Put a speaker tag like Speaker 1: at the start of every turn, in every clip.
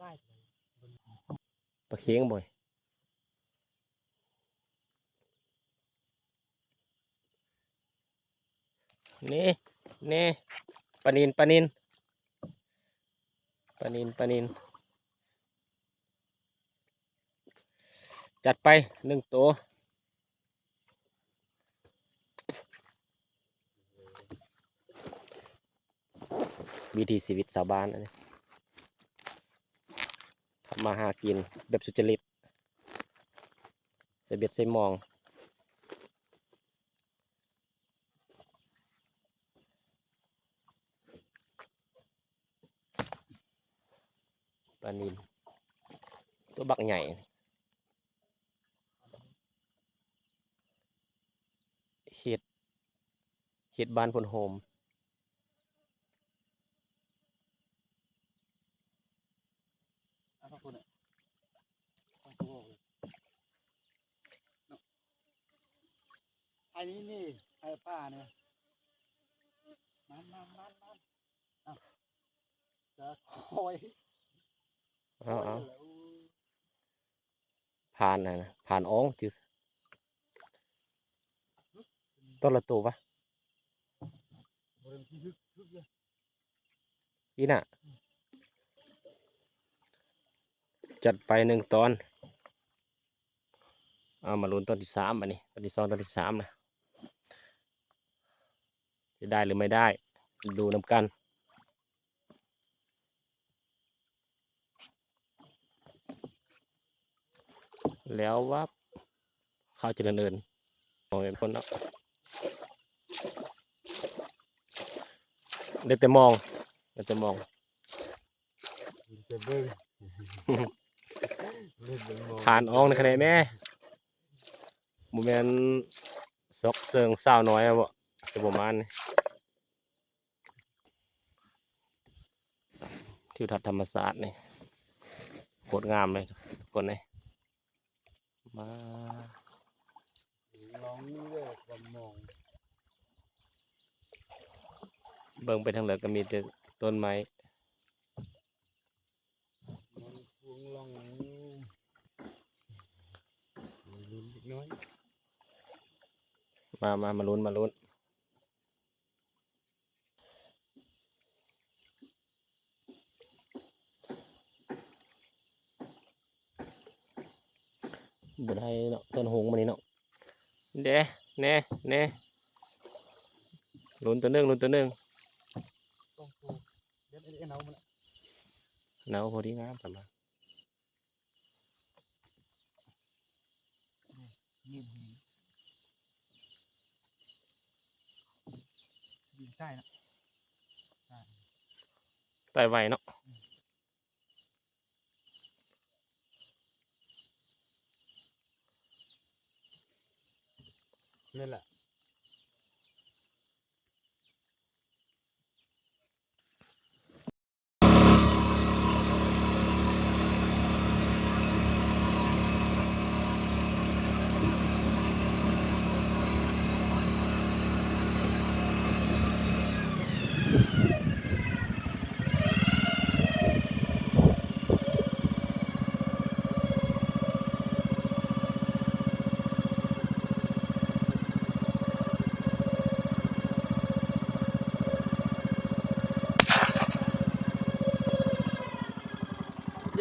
Speaker 1: ปลาเค็งบ่อยนี่นี่ปลานินปลานินปลานินปลานินจัดไป1 ตัววิถีชีวิตชาวบ้านอันนี้ทำมาหากินแบบสุจริตใส่เบ็ดใส่หมองปลานิลตัวบักใหญ่เห็ดเห็ดบ้านพนโฮม
Speaker 2: ไอ้นี่ไอ้ป้าเนี่ยมันจะคอย
Speaker 1: เอาผ่านนะผ่านอ้องจือต้นละตัวปะอีน่ะจัดไป1 ตอนเอามาลุ้นตอนที่3อันนี้ตอนที่2ตอนที่3นะจะได้หรือไม่ได้ดูนำกันแล้วว่าข้าวเจริญเอิญมองเป็นคนเนาะได้แต่มองได้แต่มองผ่านอ้องในคะแนนแม่โมเมนซอกเซิงสาวน้อยอะบ่จะประมาณนี้ทิวทัศน์ธรรมศาสตร์นี่โคตรงามเลยคนนี้มา
Speaker 2: ลองนี่เลยความมอง
Speaker 1: เบิ่งไปทางเหลือก็มีแต่ต้นไม้
Speaker 2: มันพวงลองลุ้นเล็กน้อย
Speaker 1: มาลุ้นมาลุ้นบ่ได้เนาะต้นหงส์มันนี่เนาะเด้แน่แน่ลุ้นตัวหนึงลุ้นตัวหนึง
Speaker 2: ต้องถูกเด็ดไอ้เนามัน
Speaker 1: เนาพอดีงามประมาณ
Speaker 2: ยิงยิงใต้นะ
Speaker 1: ไต่ไวเนาะ
Speaker 2: นี่แหละ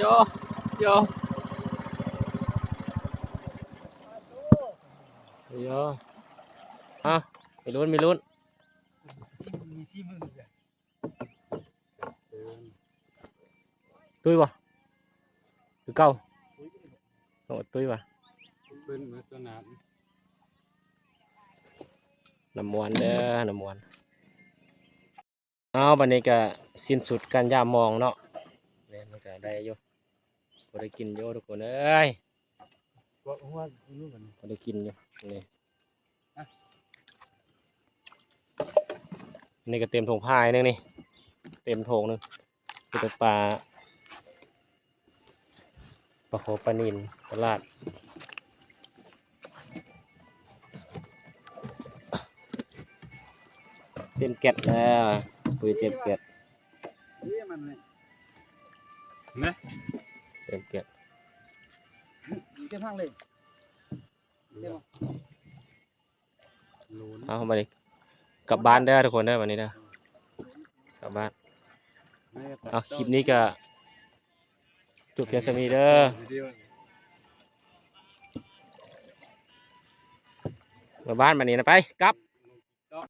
Speaker 1: โยโยโยอ่ะมีลุ้นมีลุ้น
Speaker 2: มีซี่มือเลย
Speaker 1: ตุ้ยวะคือเก้าโอ้ตุ้ยวะ
Speaker 2: เป็นมาตัวหนา
Speaker 1: น้ำมวนเด้อน้ำมวนเอาบัดนี้ก็สิ้นสุดการย่ามองเนาะเนี่ยมันก็ได้อยู่พอได้กินอยู่ทุกคนเอ้ย
Speaker 2: บอกว่ารู้กัน
Speaker 1: พอได้กินอยู่นี่นี่ก็เต็มถุงผ้าอีกนึงนี่เต็มถุงนึงคือปลาโขปลานิลปลาลาดเต็มแกะแล้วคุยเต็มแกะ
Speaker 3: นะ
Speaker 1: เต็มเปียก
Speaker 2: เก็บห้างเลยเก็บ
Speaker 3: โหลน
Speaker 1: เอามาดิกลับบ้านเด้อทุกคนเด้อวันนี้เด้อกลับบ้านเอาคลิปนี้ก็จบเพียงเท่านี้เด้อมาบ้านวันนี้นะไปกลับ